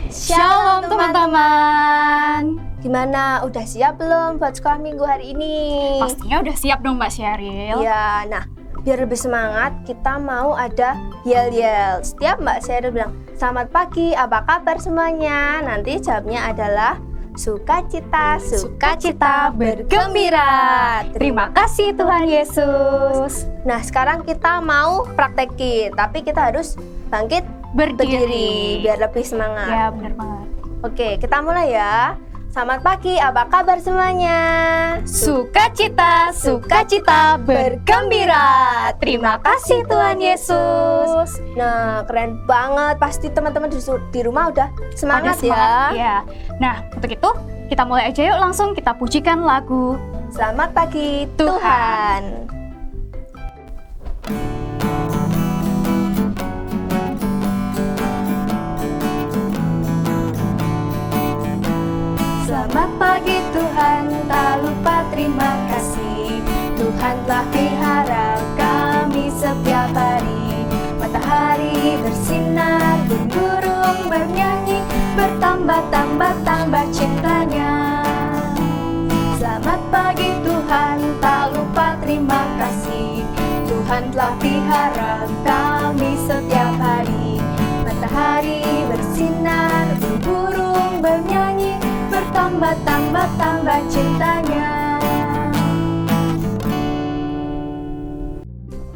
Shalom teman-teman. Gimana, udah siap belum buat sekolah minggu hari ini? Pastinya udah siap dong Mbak Sheryl. Ya, nah biar lebih semangat kita mau ada yel-yel. Setiap Mbak Sheryl bilang, selamat pagi, apa kabar semuanya? Nanti jawabnya adalah sukacita, sukacita, bergembira. Terima kasih Tuhan Yesus. Nah sekarang kita mau praktekin, tapi kita harus bangkit berdiri biar lebih semangat. Ya benar banget. Oke, kita mulai ya. Selamat pagi, apa kabar semuanya? Sukacita, sukacita, bergembira. Terima kasih Tuhan Yesus. Nah, keren banget. Pasti teman-teman di rumah udah semangat, ya. Nah, untuk itu kita mulai aja yuk, langsung kita pujikan lagu Selamat Pagi Tuhan. Selamat pagi Tuhan, tak lupa terima kasih. Tuhan telah pelihara kami setiap hari. Matahari bersinar, burung bernyanyi, bertambah-tambah cintanya. Selamat pagi Tuhan, tak lupa terima kasih. Tuhan telah pelihara kami setiap hari. Matahari bersinar, burung bernyanyi, bertambah cintanya.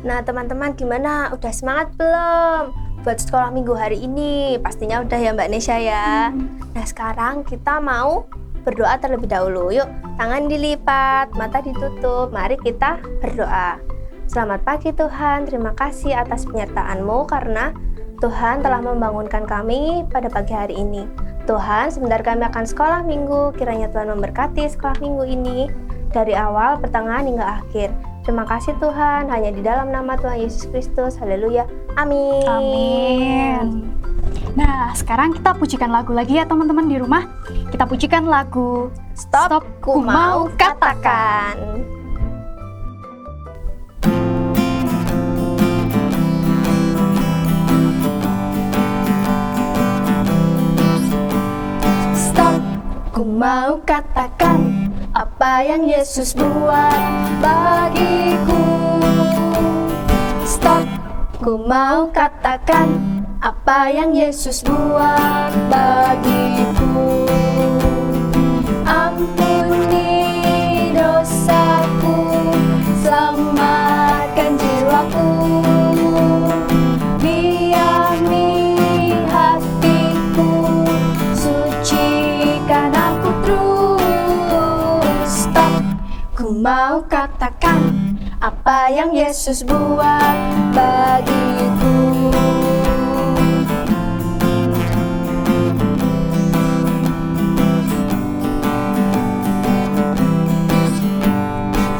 Nah teman-teman, gimana? Udah semangat belum buat sekolah minggu hari ini? Pastinya udah ya Mbak Nesya ya. Nah sekarang kita mau berdoa terlebih dahulu. Yuk, tangan dilipat, mata ditutup. Mari kita berdoa. Selamat pagi Tuhan, terima kasih atas penyertaan-Mu karena Tuhan telah membangunkan kami pada pagi hari ini. Tuhan, sebentar kami akan sekolah minggu, kiranya Tuhan memberkati sekolah minggu ini dari awal, pertengahan hingga akhir. Terima kasih Tuhan, hanya di dalam nama Tuhan Yesus Kristus. Haleluya. Amin. Amin. Nah, sekarang kita pujikan lagu lagi ya teman-teman di rumah. Kita pujikan lagu Stop, ku mau katakan. Ku mau katakan apa yang Yesus buat bagiku. Stop, ku mau katakan apa yang Yesus buat bagiku. Ampuni dosaku, selamatkan jiwaku. Diami hatiku, sucikan aku terus. Stop, ku mau katakan apa yang Yesus buat bagiku.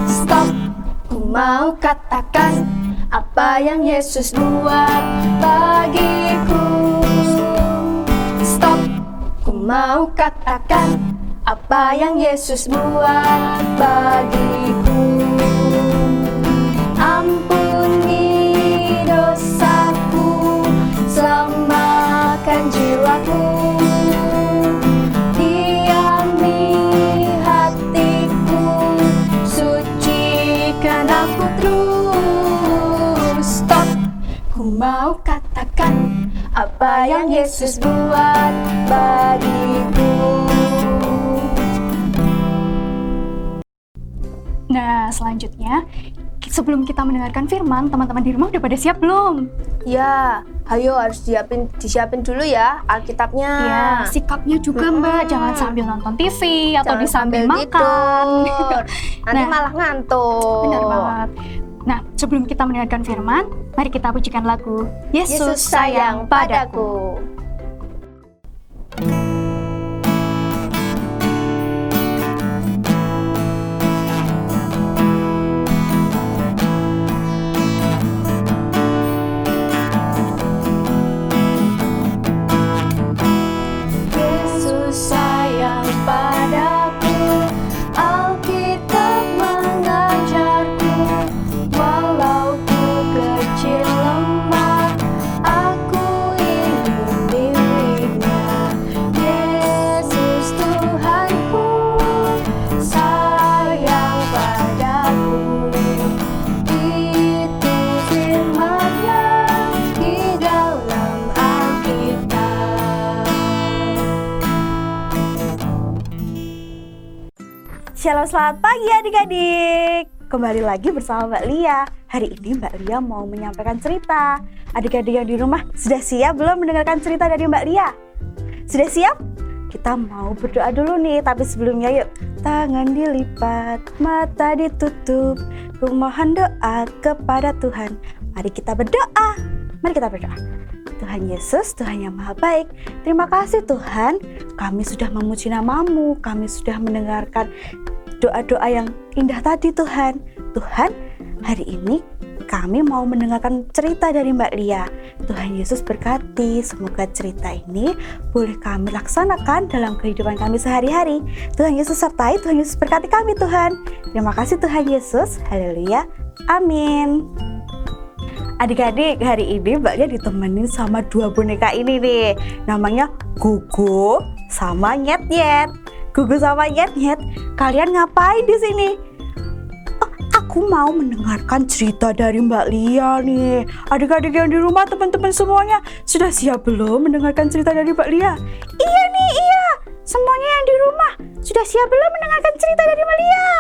Stop, ku mau katakan apa yang Yesus buat bagiku. Stop, ku mau katakan apa yang Yesus buat bagiku. Ampuni dosaku, selamatkan jiwaku. Diami hatiku, sucikan aku terus. Stop, ku mau katakan apa yang Yesus buat bagiku. Nah, selanjutnya sebelum kita mendengarkan firman, teman-teman di rumah udah pada siap belum? Ya, ayo harus disiapin dulu ya Alkitabnya. Ya, sikapnya juga Mbak, jangan sambil nonton TV atau Jangan sambil sambil makan. tidur. Nanti Nah, malah ngantuk. Benar banget. Nah, sebelum kita mendengarkan firman, mari kita pujikan lagu Yesus sayang padaku. Yesus sayang padaku, Alkitab mengajarku, walau ku kecil lemah, aku ingin Shalom, selamat pagi adik-adik. Kembali lagi bersama Mbak Lia. Hari ini Mbak Lia mau menyampaikan cerita. Adik-adik yang di rumah sudah siap belum mendengarkan cerita dari Mbak Lia? Sudah siap? Kita mau berdoa dulu nih, tapi sebelumnya yuk. Tangan dilipat, mata ditutup, ku mohon doa kepada Tuhan. Mari kita berdoa. Mari kita berdoa. Tuhan Yesus, Tuhan yang Maha Baik, terima kasih Tuhan, kami sudah memuji nama-Mu, kami sudah mendengarkan doa-doa yang indah tadi Tuhan. Tuhan, hari ini kami mau mendengarkan cerita dari Mbak Lia. Tuhan Yesus berkati, semoga cerita ini boleh kami laksanakan dalam kehidupan kami sehari-hari. Tuhan Yesus sertai, Tuhan Yesus berkati kami Tuhan. Terima kasih Tuhan Yesus, haleluya, amin. Adik-adik, hari ini Mbak Lia ditemenin sama dua boneka ini nih. Namanya Gugu sama Nyet-Nyet. Gugu sama Nyet-Nyet, kalian ngapain di sini? Oh, aku mau mendengarkan cerita dari Mbak Lia nih. Adik-adik yang di rumah, teman-teman semuanya, sudah siap belum mendengarkan cerita dari Mbak Lia? Iya nih, iya. Semuanya yang di rumah, sudah siap belum mendengarkan cerita dari Mbak Lia?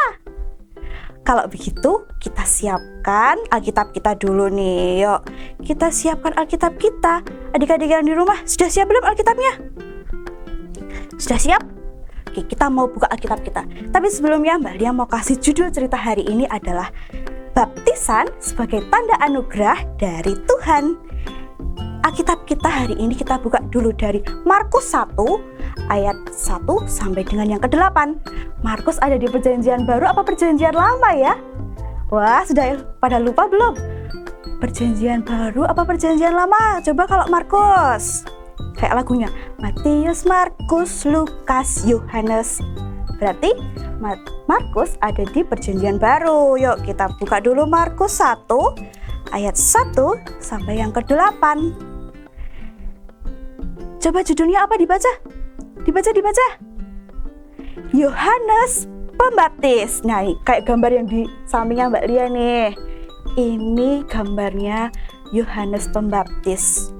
Kalau begitu, kita siapkan Alkitab kita dulu nih. Yuk, kita siapkan Alkitab kita. Adik-adik yang di rumah, sudah siap belum Alkitabnya? Sudah siap? Oke, kita mau buka Alkitab kita. Tapi sebelumnya Mbak Lia mau kasih judul cerita hari ini adalah Baptisan sebagai tanda anugerah dari Tuhan. Alkitab kita hari ini kita buka dulu dari Markus 1 ayat 1 sampai dengan yang ke-8. Markus ada di perjanjian baru apa perjanjian lama ya? Wah, sudah pada lupa belum? Perjanjian baru apa perjanjian lama? Coba kalau Markus. Kayak lagunya, Matius, Markus, Lukas, Yohanes. Berarti Markus ada di perjanjian baru. Yuk kita buka dulu Markus 1 ayat 1 sampai yang ke-8. Coba judulnya apa dibaca? Dibaca. Yohanes Pembaptis. Nah, kayak gambar yang di sampingnya Mbak Lia nih. Ini gambarnya Yohanes Pembaptis.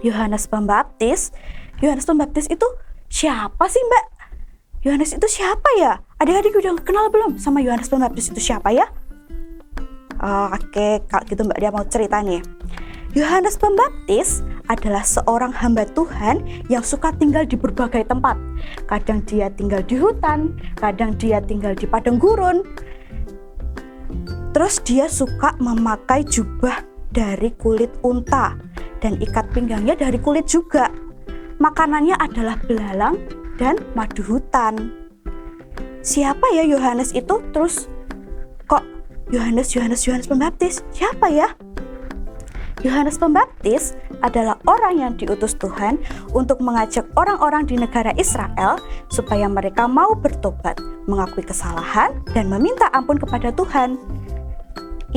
Yohanes Pembaptis itu siapa sih Mbak? Yohanes itu siapa ya? Adik-adik udah kenal belum sama Yohanes Pembaptis itu siapa ya? Oke, kalau gitu Mbak Lia mau cerita nih. Yohanes Pembaptis adalah seorang hamba Tuhan yang suka tinggal di berbagai tempat. Kadang dia tinggal di hutan, kadang dia tinggal di padang gurun. Terus dia suka memakai jubah dari kulit unta dan ikat pinggangnya dari kulit juga. Makanannya adalah belalang dan madu hutan. Siapa ya Yohanes itu? Terus kok Yohanes Pembaptis? Siapa ya? Yohanes Pembaptis adalah orang yang diutus Tuhan untuk mengajak orang-orang di negara Israel supaya mereka mau bertobat, mengakui kesalahan, dan meminta ampun kepada Tuhan.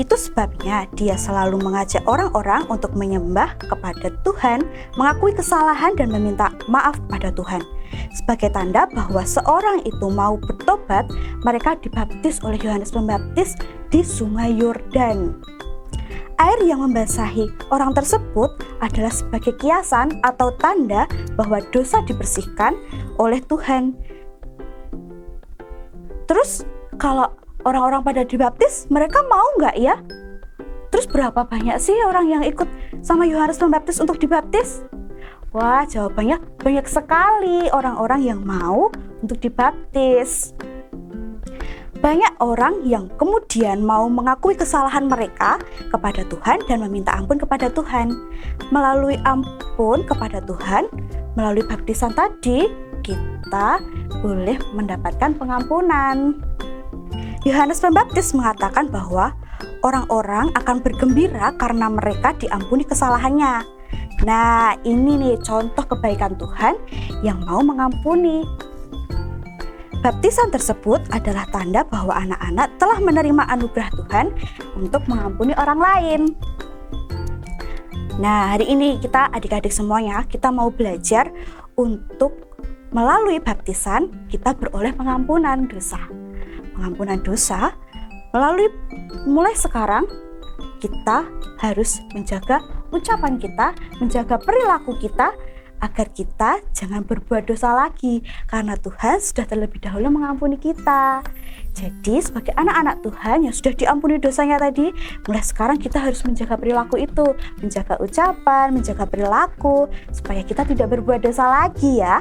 Itu sebabnya dia selalu mengajak orang-orang untuk menyembah kepada Tuhan, mengakui kesalahan, dan meminta maaf kepada Tuhan. Sebagai tanda bahwa seorang itu mau bertobat, mereka dibaptis oleh Yohanes Pembaptis di Sungai Yordan. Air yang membasahi orang tersebut adalah sebagai kiasan atau tanda bahwa dosa dibersihkan oleh Tuhan. Terus kalau orang-orang pada dibaptis, mereka mau nggak ya? Terus berapa banyak sih orang yang ikut sama Yohanes Pembaptis untuk dibaptis? Wah, jawabannya banyak sekali orang-orang yang mau untuk dibaptis. Banyak orang yang kemudian mau mengakui kesalahan mereka kepada Tuhan dan meminta ampun kepada Tuhan. Melalui ampun kepada Tuhan, melalui baptisan tadi, kita boleh mendapatkan pengampunan. Yohanes Pembaptis mengatakan bahwa orang-orang akan bergembira karena mereka diampuni kesalahannya. Nah, ini nih contoh kebaikan Tuhan yang mau mengampuni. Baptisan tersebut adalah tanda bahwa anak-anak telah menerima anugerah Tuhan untuk mengampuni orang lain. Nah, hari ini kita adik-adik semuanya, kita mau belajar untuk melalui baptisan kita beroleh pengampunan dosa. Pengampunan dosa mulai sekarang kita harus menjaga ucapan kita, menjaga perilaku kita agar kita jangan berbuat dosa lagi, karena Tuhan sudah terlebih dahulu mengampuni kita. Jadi sebagai anak-anak Tuhan yang sudah diampuni dosanya tadi, mulai sekarang kita harus menjaga perilaku itu, menjaga ucapan, menjaga perilaku, supaya kita tidak berbuat dosa lagi ya.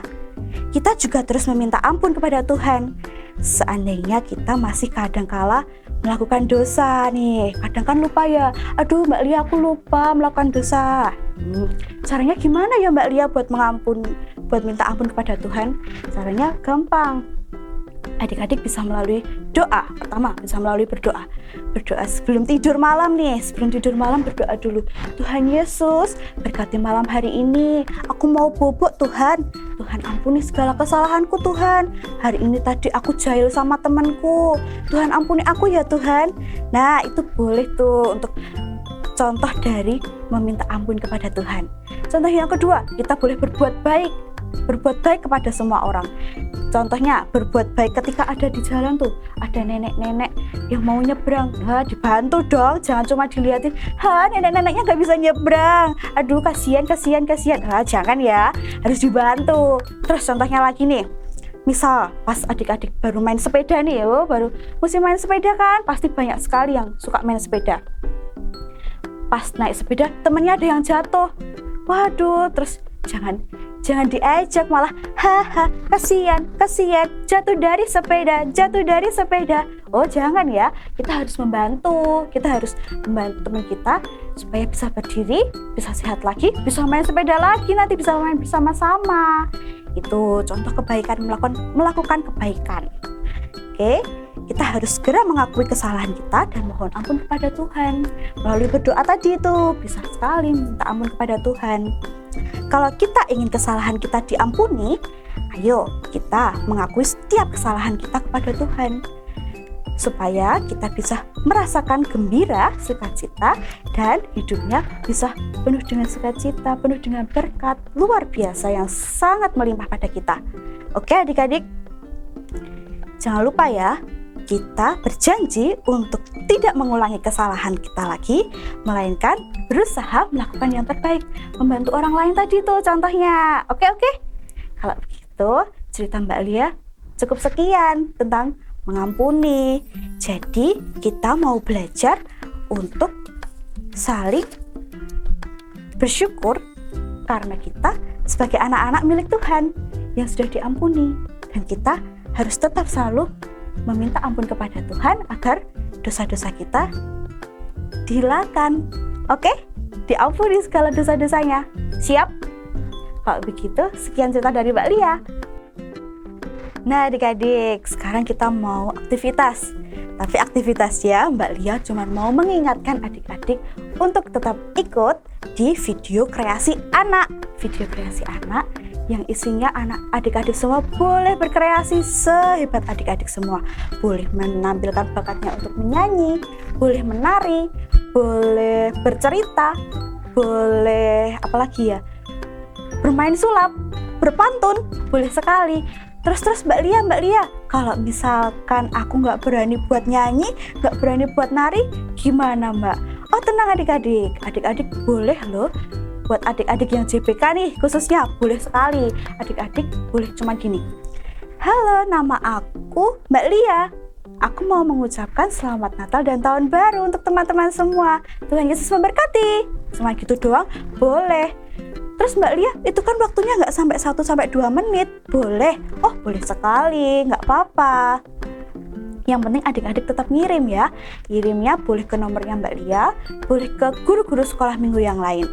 Kita juga terus meminta ampun kepada Tuhan. Seandainya kita masih kadangkala melakukan dosa nih, kadang kan lupa ya, aduh Mbak Lia aku lupa melakukan dosa. Caranya gimana ya Mbak Lia buat minta ampun kepada Tuhan? Caranya gampang. Adik-adik bisa melalui doa. Pertama, bisa melalui berdoa. Berdoa sebelum tidur malam nih. Sebelum tidur malam berdoa dulu. Tuhan Yesus, berkati malam hari ini. Aku mau bobok Tuhan. Tuhan ampuni segala kesalahanku Tuhan. Hari ini tadi aku jahil sama temanku. Tuhan ampuni aku ya Tuhan. Nah, itu boleh tuh untuk contoh dari meminta ampun kepada Tuhan. Contoh yang kedua, kita boleh berbuat baik. Berbuat baik kepada semua orang. Contohnya berbuat baik ketika ada di jalan tuh, ada nenek-nenek yang mau nyebrang, dibantu dong, jangan cuma dilihatin, nenek-neneknya nggak bisa nyebrang, aduh kasihan, jangan ya, harus dibantu. Terus contohnya lagi nih, misal pas adik-adik baru main sepeda nih, baru musim main sepeda kan, pasti banyak sekali yang suka main sepeda. Pas naik sepeda temennya ada yang jatuh, waduh, terus jangan diajak, malah kasihan, jatuh dari sepeda. Oh jangan ya, kita harus membantu teman kita supaya bisa berdiri, bisa sehat lagi, bisa main sepeda lagi, nanti bisa main bersama-sama. Itu contoh kebaikan, melakukan kebaikan. Oke, kita harus segera mengakui kesalahan kita dan mohon ampun kepada Tuhan. Melalui berdoa tadi itu bisa sekali minta ampun kepada Tuhan. Kalau kita ingin kesalahan kita diampuni, ayo kita mengakui setiap kesalahan kita kepada Tuhan, supaya kita bisa merasakan gembira, sukacita, dan hidupnya bisa penuh dengan sukacita, penuh dengan berkat luar biasa yang sangat melimpah pada kita. Oke adik-adik, jangan lupa ya, kita berjanji untuk tidak mengulangi kesalahan kita lagi, melainkan berusaha melakukan yang terbaik, membantu orang lain tadi tuh contohnya. Oke. Kalau begitu, cerita Mbak Lia cukup sekian tentang mengampuni. Jadi, kita mau belajar untuk saling bersyukur karena kita sebagai anak-anak milik Tuhan yang sudah diampuni, dan kita harus tetap selalu meminta ampun kepada Tuhan agar dosa-dosa kita dihilangkan. Oke? Diampuni segala dosa-dosanya. Siap? Kalau begitu, sekian cerita dari Mbak Lia. Nah adik-adik, sekarang kita mau aktivitas. Tapi aktivitasnya Mbak Lia cuma mau mengingatkan adik-adik untuk tetap ikut di video kreasi anak. Video kreasi anak yang isinya adik-adik semua boleh berkreasi sehebat adik-adik semua. Boleh menampilkan bakatnya untuk menyanyi, boleh menari, boleh bercerita, boleh apalagi ya, bermain sulap, berpantun, boleh sekali. Terus Mbak Lia, kalau misalkan aku nggak berani buat nyanyi, nggak berani buat nari, gimana Mbak? Oh tenang adik-adik boleh loh. Buat adik-adik yang JBK nih khususnya, boleh sekali. Adik-adik boleh cuma gini, halo nama aku Mbak Lia, aku mau mengucapkan selamat Natal dan Tahun Baru untuk teman-teman semua, Tuhan Yesus memberkati. Cuma gitu doang boleh. Terus Mbak Lia, itu kan waktunya nggak sampai 1-2 menit, boleh? Oh boleh sekali, nggak apa-apa. Yang penting adik-adik tetap ngirim ya. Kirimnya boleh ke nomornya Mbak Lia, boleh ke guru-guru sekolah minggu yang lain.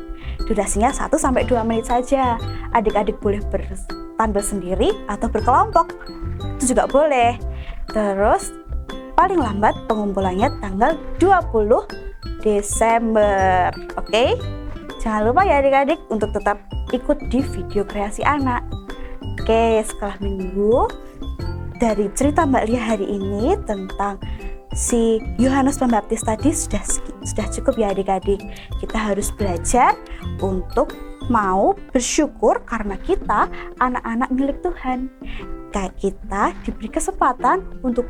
Durasinya 1-2 menit saja. Adik-adik boleh bertampil sendiri atau berkelompok, itu juga boleh. Terus paling lambat pengumpulannya tanggal 20 Desember. Oke? Jangan lupa ya adik-adik untuk tetap ikut di video kreasi anak. Oke, sekolah minggu dari cerita Mbak Lia hari ini tentang si Yohanes Pembaptis tadi sudah cukup ya adik-adik. Kita harus belajar untuk mau bersyukur karena kita anak-anak milik Tuhan. Kayak kita diberi kesempatan untuk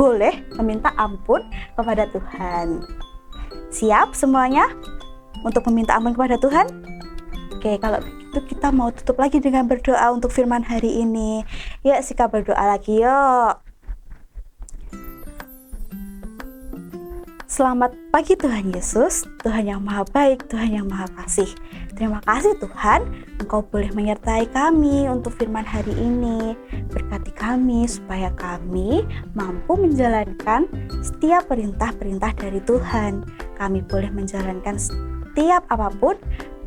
boleh meminta ampun kepada Tuhan. Siap semuanya untuk meminta ampun kepada Tuhan? Oke, kalau begitu itu kita mau tutup lagi dengan berdoa untuk firman hari ini. Yuk Sika berdoa lagi yuk. Selamat pagi Tuhan Yesus, Tuhan yang maha baik, Tuhan yang maha kasih. Terima kasih Tuhan, Engkau boleh menyertai kami untuk firman hari ini. Berkati kami supaya kami mampu menjalankan setiap perintah-perintah dari Tuhan. Kami boleh menjalankan setiap apapun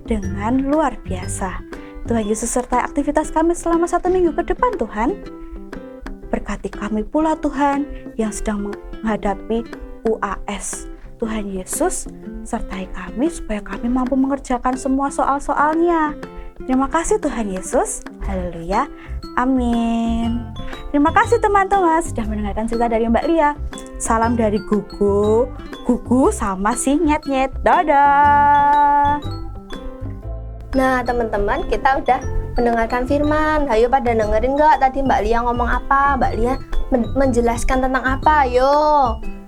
dengan luar biasa. Tuhan Yesus sertai aktivitas kami selama 1 minggu ke depan Tuhan. Berkati kami pula Tuhan yang sedang menghadapi UAS. Tuhan Yesus sertai kami supaya kami mampu mengerjakan semua soal-soalnya. Terima kasih Tuhan Yesus. Haleluya. Amin. Terima kasih teman-teman sudah mendengarkan cerita dari Mbak Lia. Salam dari Gugu sama si Nyet-Nyet. Dadah. Nah teman-teman, kita udah mendengarkan firman. Ayo pada dengerin nggak tadi Mbak Lia ngomong apa? Mbak Lia menjelaskan tentang apa? Ayo.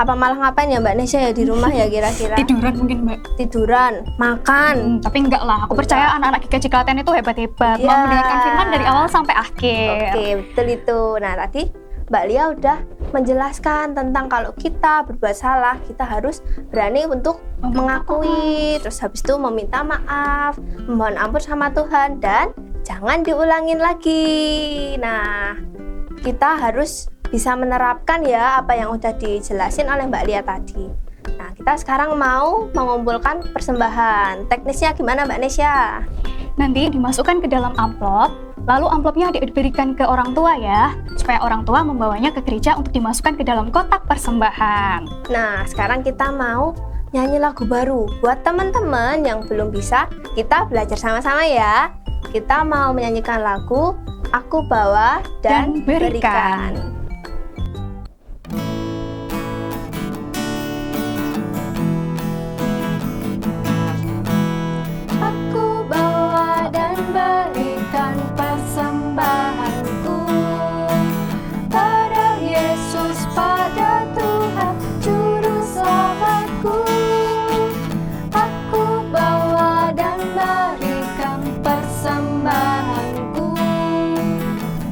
Apa malah ngapain ya Mbak Nesya ya di rumah ya kira-kira? Tiduran mungkin Mbak. Tiduran, makan. Tapi enggak lah, aku percaya anak-anak GKJ Klaten itu hebat-hebat. Iya. Mau mendengarkan firman dari awal sampai akhir. Oke, betul itu. Nah tadi Mbak Lia udah menjelaskan tentang kalau kita berbuat salah, kita harus berani untuk mengakui, terus habis itu meminta maaf, memohon ampun sama Tuhan, dan jangan diulangin lagi. Nah, kita harus bisa menerapkan ya apa yang udah dijelasin oleh Mbak Lia tadi. Nah, kita sekarang mau mengumpulkan persembahan. Teknisnya gimana Mbak Nesya? Nanti dimasukkan ke dalam amplop, lalu amplopnya diberikan ke orang tua ya, supaya orang tua membawanya ke gereja untuk dimasukkan ke dalam kotak persembahan. Nah, sekarang kita mau nyanyi lagu baru. Buat teman-teman yang belum bisa, kita belajar sama-sama ya. Kita mau menyanyikan lagu Aku Bawa dan Berikan. Aku bawa dan berikan persembahanku pada Yesus, pada Tuhan Juru Selamatku. Aku bawa dan berikan persembahanku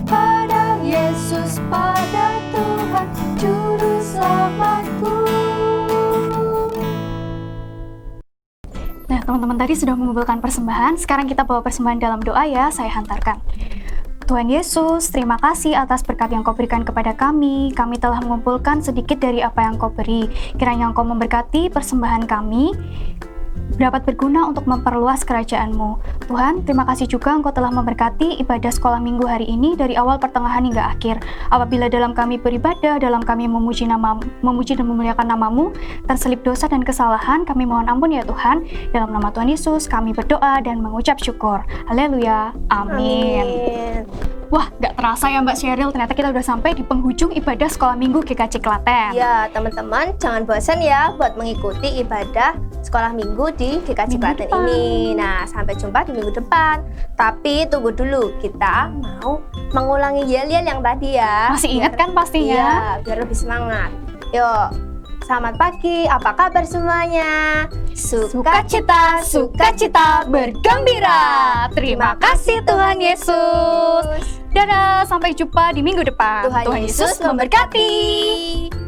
pada Yesus, pada Tuhan Juru Selamatku. Nah, teman-teman tadi sudah mengumpulkan persembahan, sekarang kita bawa persembahan dalam doa ya, saya hantarkan. Tuhan Yesus, terima kasih atas berkat yang Kau berikan kepada kami. Kami telah mengumpulkan sedikit dari apa yang Kau beri. Kiranya Engkau memberkati persembahan kami, dapat berguna untuk memperluas kerajaan-Mu. Tuhan, terima kasih juga Engkau telah memberkati ibadah sekolah minggu hari ini dari awal, pertengahan hingga akhir. Apabila dalam kami beribadah, dalam kami memuji dan memuliakan nama-Mu, terselip dosa dan kesalahan, kami mohon ampun ya Tuhan. Dalam nama Tuhan Yesus, kami berdoa dan mengucap syukur. Haleluya. Amin. Wah, gak terasa ya Mbak Sheryl, ternyata kita udah sampai di penghujung ibadah sekolah minggu GKJ Klaten. Ya, teman-teman jangan bosan ya buat mengikuti ibadah sekolah minggu di GKJ Klaten ini. Nah, sampai jumpa di minggu depan. Tapi tunggu dulu, kita mau mengulangi yel-yel yang tadi ya. Masih ingat kan pastinya? Iya, biar lebih semangat. Yuk, selamat pagi, apa kabar semuanya? Sukacita, sukacita, bergembira. Terima kasih Tuhan Yesus. Dadah, sampai jumpa di minggu depan. Tuhan Yesus memberkati.